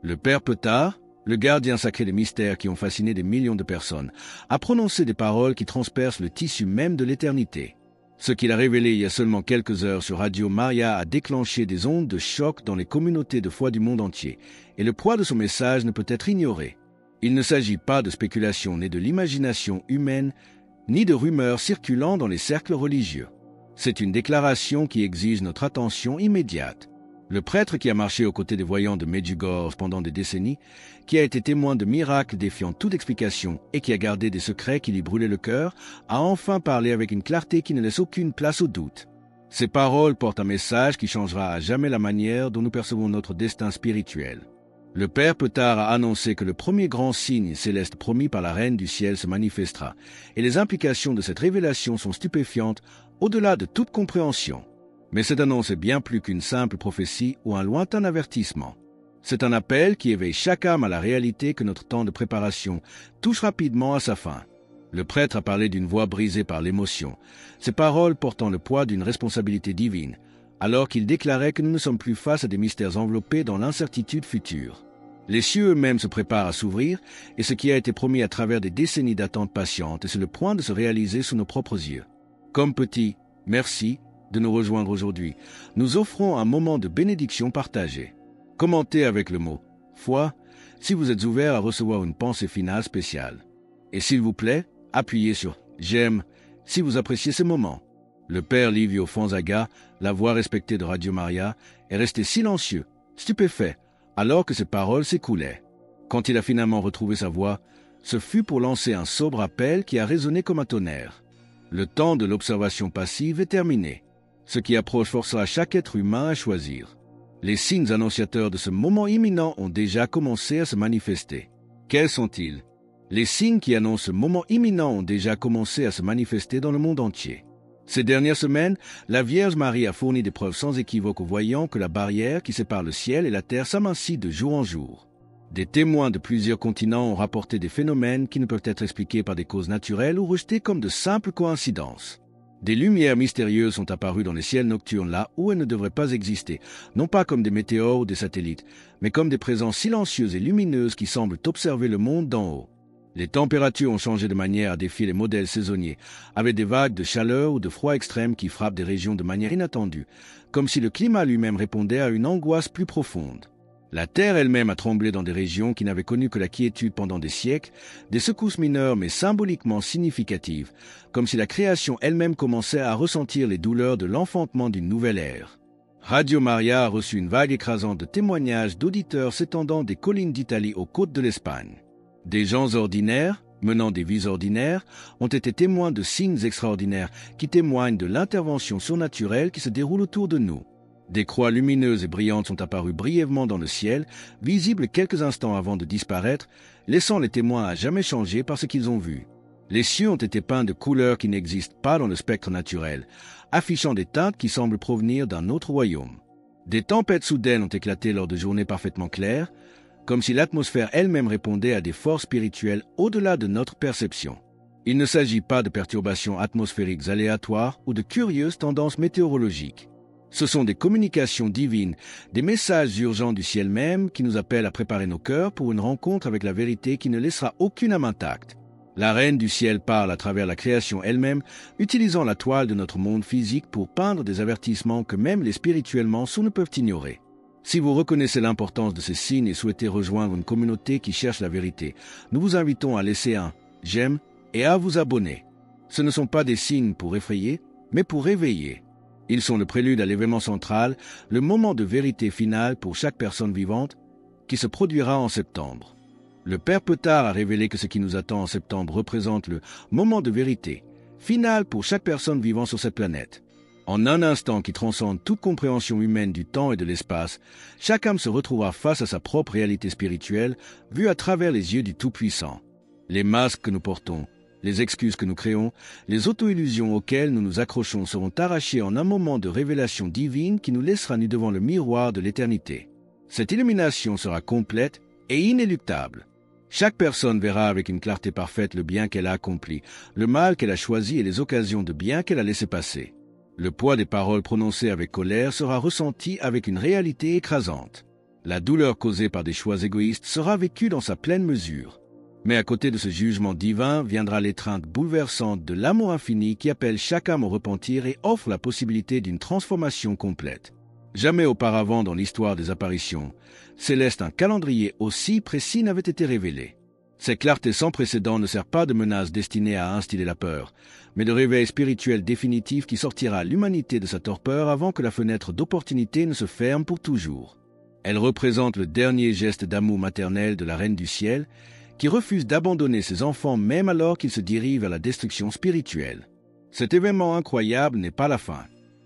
Le père Petard, le gardien sacré des mystères qui ont fasciné des millions de personnes, a prononcé des paroles qui transpercent le tissu même de l'éternité. Ce qu'il a révélé il y a seulement quelques heures sur Radio Maria a déclenché des ondes de choc dans les communautés de foi du monde entier, et le poids de son message ne peut être ignoré. Il ne s'agit pas de spéculation née de l'imagination humaine, ni de rumeurs circulant dans les cercles religieux. C'est une déclaration qui exige notre attention immédiate. Le prêtre qui a marché aux côtés des voyants de Medjugorje pendant des décennies, qui a été témoin de miracles défiant toute explication et qui a gardé des secrets qui lui brûlaient le cœur, a enfin parlé avec une clarté qui ne laisse aucune place au doute. Ces paroles portent un message qui changera à jamais la manière dont nous percevons notre destin spirituel. Le père Petard a annoncé que le premier grand signe céleste promis par la Reine du Ciel se manifestera, et les implications de cette révélation sont stupéfiantes au-delà de toute compréhension. Mais cette annonce est bien plus qu'une simple prophétie ou un lointain avertissement. C'est un appel qui éveille chaque âme à la réalité que notre temps de préparation touche rapidement à sa fin. Le prêtre a parlé d'une voix brisée par l'émotion, ses paroles portant le poids d'une responsabilité divine, alors qu'il déclarait que nous ne sommes plus face à des mystères enveloppés dans l'incertitude future. Les cieux eux-mêmes se préparent à s'ouvrir, et ce qui a été promis à travers des décennies d'attente patiente est sur le point de se réaliser sous nos propres yeux. Comme petit merci de nous rejoindre aujourd'hui, nous offrons un moment de bénédiction partagée. Commentez avec le mot « foi » si vous êtes ouvert à recevoir une pensée finale spéciale. Et s'il vous plaît, appuyez sur « j'aime » si vous appréciez ce moment. Le père Livio Fonzaga, la voix respectée de Radio Maria, est resté silencieux, stupéfait, alors que ses paroles s'écoulaient. Quand il a finalement retrouvé sa voix, ce fut pour lancer un sobre appel qui a résonné comme un tonnerre. Le temps de l'observation passive est terminé. Ce qui approche forcera chaque être humain à choisir. Les signes annonciateurs de ce moment imminent ont déjà commencé à se manifester. Quels sont-ils? Les signes qui annoncent ce moment imminent ont déjà commencé à se manifester dans le monde entier. Ces dernières semaines, la Vierge Marie a fourni des preuves sans équivoque aux voyants que la barrière qui sépare le ciel et la terre s'amincit de jour en jour. Des témoins de plusieurs continents ont rapporté des phénomènes qui ne peuvent être expliqués par des causes naturelles ou rejetés comme de simples coïncidences. Des lumières mystérieuses sont apparues dans les ciels nocturnes là où elles ne devraient pas exister, non pas comme des météores ou des satellites, mais comme des présences silencieuses et lumineuses qui semblent observer le monde d'en haut. Les températures ont changé de manière à défier les modèles saisonniers, avec des vagues de chaleur ou de froid extrême qui frappent des régions de manière inattendue, comme si le climat lui-même répondait à une angoisse plus profonde. La Terre elle-même a tremblé dans des régions qui n'avaient connu que la quiétude pendant des siècles, des secousses mineures mais symboliquement significatives, comme si la création elle-même commençait à ressentir les douleurs de l'enfantement d'une nouvelle ère. Radio Maria a reçu une vague écrasante de témoignages d'auditeurs s'étendant des collines d'Italie aux côtes de l'Espagne. Des gens ordinaires, menant des vies ordinaires, ont été témoins de signes extraordinaires qui témoignent de l'intervention surnaturelle qui se déroule autour de nous. Des croix lumineuses et brillantes sont apparues brièvement dans le ciel, visibles quelques instants avant de disparaître, laissant les témoins à jamais changés par ce qu'ils ont vu. Les cieux ont été peints de couleurs qui n'existent pas dans le spectre naturel, affichant des teintes qui semblent provenir d'un autre royaume. Des tempêtes soudaines ont éclaté lors de journées parfaitement claires, comme si l'atmosphère elle-même répondait à des forces spirituelles au-delà de notre perception. Il ne s'agit pas de perturbations atmosphériques aléatoires ou de curieuses tendances météorologiques. Ce sont des communications divines, des messages urgents du ciel même qui nous appellent à préparer nos cœurs pour une rencontre avec la vérité qui ne laissera aucune âme intacte. La Reine du Ciel parle à travers la création elle-même, utilisant la toile de notre monde physique pour peindre des avertissements que même les spirituellement sourds ne peuvent ignorer. Si vous reconnaissez l'importance de ces signes et souhaitez rejoindre une communauté qui cherche la vérité, nous vous invitons à laisser un « j'aime » et à vous abonner. Ce ne sont pas des signes pour effrayer, mais pour réveiller. Ils sont le prélude à l'événement central, le moment de vérité finale pour chaque personne vivante, qui se produira en septembre. Le Père Petard a révélé que ce qui nous attend en septembre représente le moment de vérité, final pour chaque personne vivant sur cette planète. En un instant qui transcende toute compréhension humaine du temps et de l'espace, chaque âme se retrouvera face à sa propre réalité spirituelle, vue à travers les yeux du Tout-Puissant. Les masques que nous portons, les excuses que nous créons, les auto-illusions auxquelles nous nous accrochons seront arrachées en un moment de révélation divine qui nous laissera nus devant le miroir de l'éternité. Cette illumination sera complète et inéluctable. Chaque personne verra avec une clarté parfaite le bien qu'elle a accompli, le mal qu'elle a choisi et les occasions de bien qu'elle a laissé passer. Le poids des paroles prononcées avec colère sera ressenti avec une réalité écrasante. La douleur causée par des choix égoïstes sera vécue dans sa pleine mesure. Mais à côté de ce jugement divin viendra l'étreinte bouleversante de l'amour infini qui appelle chaque âme au repentir et offre la possibilité d'une transformation complète. Jamais auparavant dans l'histoire des apparitions célestes un calendrier aussi précis n'avait été révélé. Cette clarté sans précédent ne sert pas de menace destinée à instiller la peur, mais de réveil spirituel définitif qui sortira l'humanité de sa torpeur avant que la fenêtre d'opportunité ne se ferme pour toujours. Elle représente le dernier geste d'amour maternel de la Reine du Ciel, qui refuse d'abandonner ses enfants même alors qu'ils se dirigent vers la destruction spirituelle. Cet événement incroyable n'est pas la fin.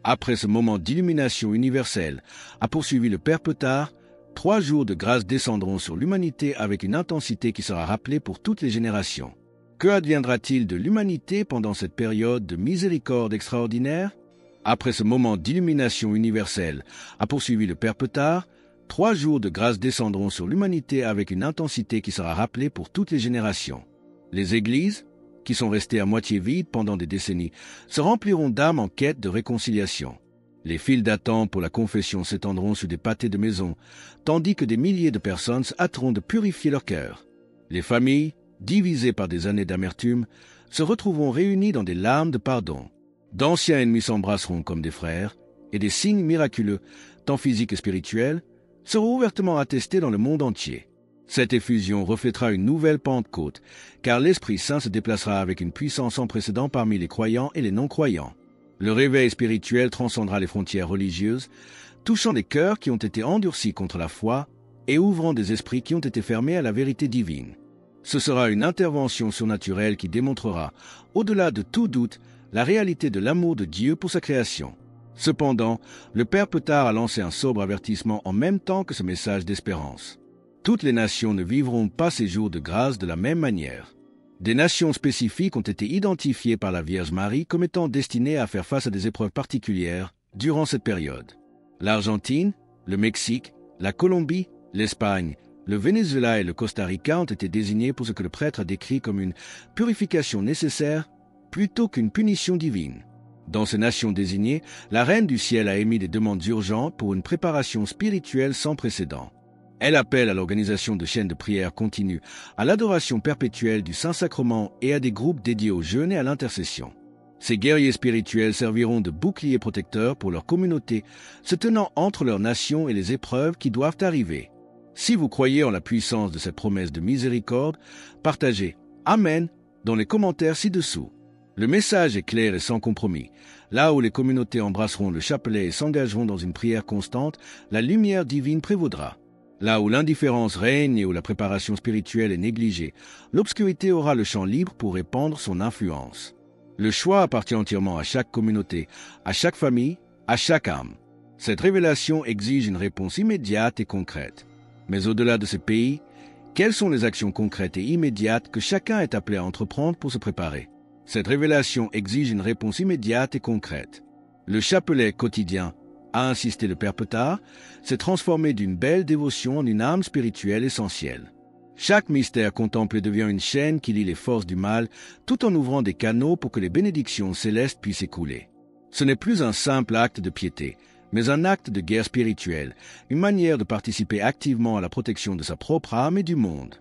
Après ce moment d'illumination universelle, a poursuivi le Père Petard, 3 jours de grâce descendront sur l'humanité avec une intensité qui sera rappelée pour toutes les générations. Que adviendra-t-il de l'humanité pendant cette période de miséricorde extraordinaire? Après ce moment d'illumination universelle, a poursuivi le Père Petard, 3 jours de grâce descendront sur l'humanité avec une intensité qui sera rappelée pour toutes les générations. Les églises, qui sont restées à moitié vides pendant des décennies, se rempliront d'âmes en quête de réconciliation. Les files d'attente pour la confession s'étendront sur des pâtés de maison, tandis que des milliers de personnes se hâteront de purifier leur cœur. Les familles, divisées par des années d'amertume, se retrouveront réunies dans des larmes de pardon. D'anciens ennemis s'embrasseront comme des frères, et des signes miraculeux, tant physiques que spirituels, seront ouvertement attestés dans le monde entier. Cette effusion reflètera une nouvelle Pentecôte, car l'Esprit Saint se déplacera avec une puissance sans précédent parmi les croyants et les non-croyants. Le réveil spirituel transcendra les frontières religieuses, touchant des cœurs qui ont été endurcis contre la foi et ouvrant des esprits qui ont été fermés à la vérité divine. Ce sera une intervention surnaturelle qui démontrera, au-delà de tout doute, la réalité de l'amour de Dieu pour sa création. Cependant, le Père Petard a lancé un sobre avertissement en même temps que ce message d'espérance. Toutes les nations ne vivront pas ces jours de grâce de la même manière. Des nations spécifiques ont été identifiées par la Vierge Marie comme étant destinées à faire face à des épreuves particulières durant cette période. L'Argentine, le Mexique, la Colombie, l'Espagne, le Venezuela et le Costa Rica ont été désignés pour ce que le prêtre a décrit comme une purification nécessaire plutôt qu'une punition divine. Dans ces nations désignées, la Reine du Ciel a émis des demandes urgentes pour une préparation spirituelle sans précédent. Elle appelle à l'organisation de chaînes de prière continues, à l'adoration perpétuelle du Saint-Sacrement et à des groupes dédiés au jeûne et à l'intercession. Ces guerriers spirituels serviront de boucliers protecteurs pour leur communauté, se tenant entre leurs nations et les épreuves qui doivent arriver. Si vous croyez en la puissance de cette promesse de miséricorde, partagez « Amen » dans les commentaires ci-dessous. Le message est clair et sans compromis. Là où les communautés embrasseront le chapelet et s'engageront dans une prière constante, la lumière divine prévaudra. Là où l'indifférence règne et où la préparation spirituelle est négligée, l'obscurité aura le champ libre pour répandre son influence. Le choix appartient entièrement à chaque communauté, à chaque famille, à chaque âme. Cette révélation exige une réponse immédiate et concrète. Mais au-delà de ce pays, quelles sont les actions concrètes et immédiates que chacun est appelé à entreprendre pour se préparer? Cette révélation exige une réponse immédiate et concrète. Le chapelet quotidien, a insisté le Père Petard, s'est transformé d'une belle dévotion en une âme spirituelle essentielle. Chaque mystère contemplé devient une chaîne qui lie les forces du mal, tout en ouvrant des canaux pour que les bénédictions célestes puissent écouler. Ce n'est plus un simple acte de piété, mais un acte de guerre spirituelle, une manière de participer activement à la protection de sa propre âme et du monde.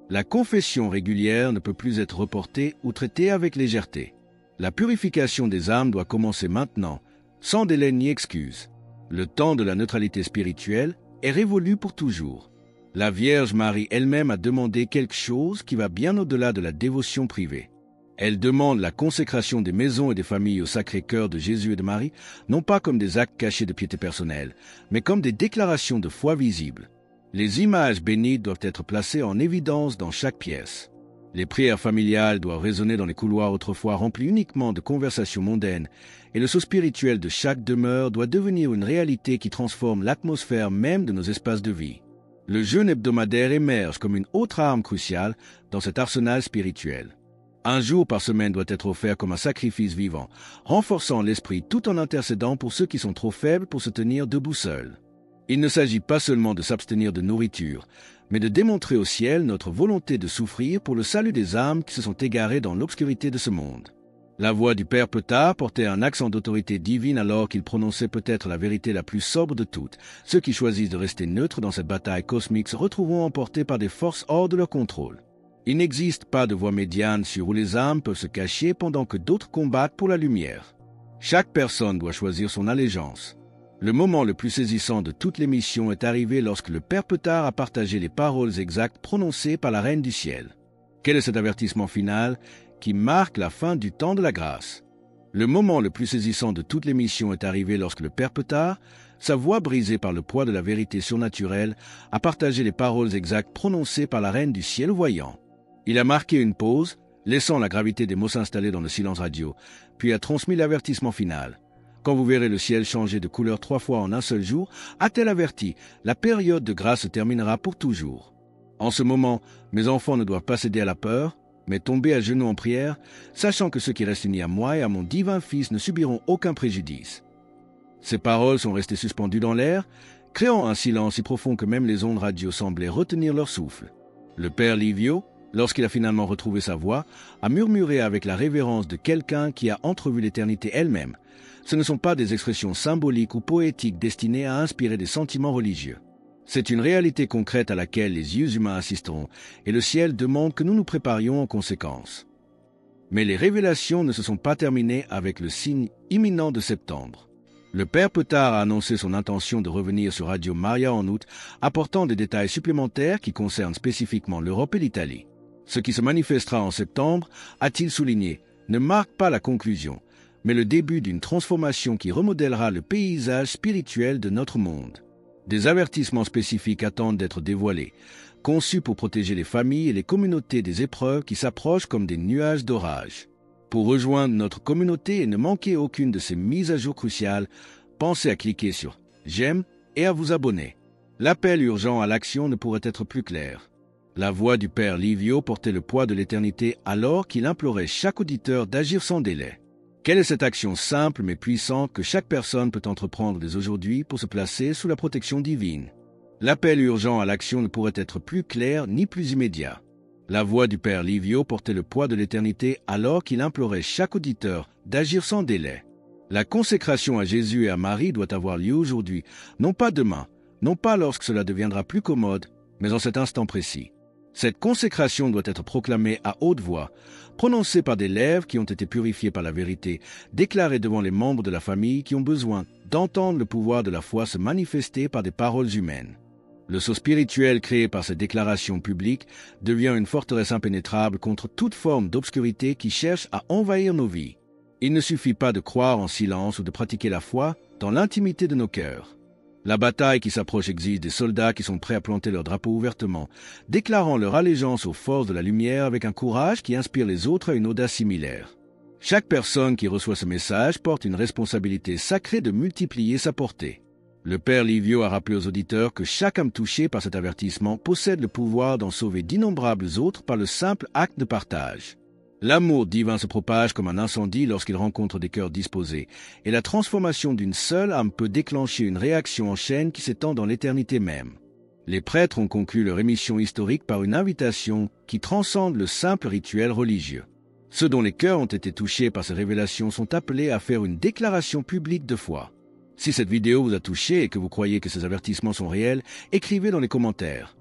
La confession régulière ne peut plus être reportée ou traitée avec légèreté. La purification des âmes doit commencer maintenant, sans délai ni excuse. Le temps de la neutralité spirituelle est révolu pour toujours. La Vierge Marie elle-même a demandé quelque chose qui va bien au-delà de la dévotion privée. Elle demande la consécration des maisons et des familles au Sacré-Cœur de Jésus et de Marie, non pas comme des actes cachés de piété personnelle, mais comme des déclarations de foi visibles. Les images bénites doivent être placées en évidence dans chaque pièce. Les prières familiales doivent résonner dans les couloirs autrefois remplis uniquement de conversations mondaines, et le saut spirituel de chaque demeure doit devenir une réalité qui transforme l'atmosphère même de nos espaces de vie. Le jeûne hebdomadaire émerge comme une autre arme cruciale dans cet arsenal spirituel. Un jour par semaine doit être offert comme un sacrifice vivant, renforçant l'esprit tout en intercédant pour ceux qui sont trop faibles pour se tenir debout seuls. Il ne s'agit pas seulement de s'abstenir de nourriture, mais de démontrer au ciel notre volonté de souffrir pour le salut des âmes qui se sont égarées dans l'obscurité de ce monde. La voix du Père Petard portait un accent d'autorité divine alors qu'il prononçait peut-être la vérité la plus sobre de toutes. Ceux qui choisissent de rester neutres dans cette bataille cosmique se retrouveront emportés par des forces hors de leur contrôle. Il n'existe pas de voie médiane sur où les âmes peuvent se cacher pendant que d'autres combattent pour la lumière. Chaque personne doit choisir son allégeance. Le moment le plus saisissant de toute l'émission est arrivé lorsque le Père Petard a partagé les paroles exactes prononcées par la Reine du Ciel. Quel est cet avertissement final qui marque la fin du temps de la grâce? Le moment le plus saisissant de toute l'émission est arrivé lorsque le Père Petard, sa voix brisée par le poids de la vérité surnaturelle, a partagé les paroles exactes prononcées par la Reine du Ciel voyant. Il a marqué une pause, laissant la gravité des mots s'installer dans le silence radio, puis a transmis l'avertissement final. Quand vous verrez le ciel changer de couleur 3 fois en un seul jour, a-t-elle averti, la période de grâce se terminera pour toujours. En ce moment, mes enfants ne doivent pas céder à la peur, mais tomber à genoux en prière, sachant que ceux qui restent unis à moi et à mon divin Fils ne subiront aucun préjudice. Ces paroles sont restées suspendues dans l'air, créant un silence si profond que même les ondes radio semblaient retenir leur souffle. Le Père Livio, lorsqu'il a finalement retrouvé sa voix, a murmuré avec la révérence de quelqu'un qui a entrevu l'éternité elle-même. Ce ne sont pas des expressions symboliques ou poétiques destinées à inspirer des sentiments religieux. C'est une réalité concrète à laquelle les yeux humains assisteront, et le ciel demande que nous nous préparions en conséquence. Mais les révélations ne se sont pas terminées avec le signe imminent de septembre. Le Père Petard a annoncé son intention de revenir sur Radio Maria en août, apportant des détails supplémentaires qui concernent spécifiquement l'Europe et l'Italie. Ce qui se manifestera en septembre, a-t-il souligné, ne marque pas la conclusion, mais le début d'une transformation qui remodèlera le paysage spirituel de notre monde. Des avertissements spécifiques attendent d'être dévoilés, conçus pour protéger les familles et les communautés des épreuves qui s'approchent comme des nuages d'orage. Pour rejoindre notre communauté et ne manquer aucune de ces mises à jour cruciales, pensez à cliquer sur « J'aime » et à vous abonner. L'appel urgent à l'action ne pourrait être plus clair. La voix du Père Livio portait le poids de l'éternité alors qu'il implorait chaque auditeur d'agir sans délai. Quelle est cette action simple mais puissante que chaque personne peut entreprendre dès aujourd'hui pour se placer sous la protection divine? L'appel urgent à l'action ne pourrait être plus clair ni plus immédiat. La voix du Père Livio portait le poids de l'éternité alors qu'il implorait chaque auditeur d'agir sans délai. La consécration à Jésus et à Marie doit avoir lieu aujourd'hui, non pas demain, non pas lorsque cela deviendra plus commode, mais en cet instant précis. Cette consécration doit être proclamée à haute voix, prononcée par des lèvres qui ont été purifiées par la vérité, déclarée devant les membres de la famille qui ont besoin d'entendre le pouvoir de la foi se manifester par des paroles humaines. Le sceau spirituel créé par cette déclaration publique devient une forteresse impénétrable contre toute forme d'obscurité qui cherche à envahir nos vies. Il ne suffit pas de croire en silence ou de pratiquer la foi dans l'intimité de nos cœurs. La bataille qui s'approche exige des soldats qui sont prêts à planter leur drapeau ouvertement, déclarant leur allégeance aux forces de la lumière avec un courage qui inspire les autres à une audace similaire. Chaque personne qui reçoit ce message porte une responsabilité sacrée de multiplier sa portée. Le Père Livio a rappelé aux auditeurs que chaque âme touchée par cet avertissement possède le pouvoir d'en sauver d'innombrables autres par le simple acte de partage. L'amour divin se propage comme un incendie lorsqu'il rencontre des cœurs disposés, et la transformation d'une seule âme peut déclencher une réaction en chaîne qui s'étend dans l'éternité même. Les prêtres ont conclu leur émission historique par une invitation qui transcende le simple rituel religieux. Ceux dont les cœurs ont été touchés par ces révélations sont appelés à faire une déclaration publique de foi. Si cette vidéo vous a touché et que vous croyez que ces avertissements sont réels, écrivez dans les commentaires.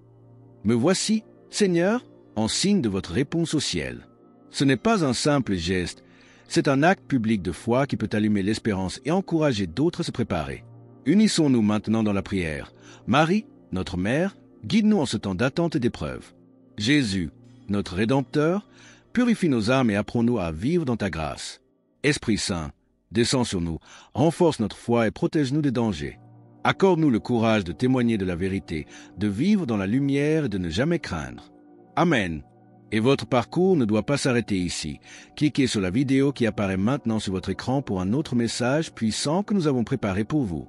Me voici, Seigneur, en signe de votre réponse au ciel. Ce n'est pas un simple geste, c'est un acte public de foi qui peut allumer l'espérance et encourager d'autres à se préparer. Unissons-nous maintenant dans la prière. Marie, notre Mère, guide-nous en ce temps d'attente et d'épreuve. Jésus, notre Rédempteur, purifie nos âmes et apprends-nous à vivre dans ta grâce. Esprit Saint, descends sur nous, renforce notre foi et protège-nous des dangers. Accorde-nous le courage de témoigner de la vérité, de vivre dans la lumière et de ne jamais craindre. Amen. Et votre parcours ne doit pas s'arrêter ici. Cliquez sur la vidéo qui apparaît maintenant sur votre écran pour un autre message puissant que nous avons préparé pour vous.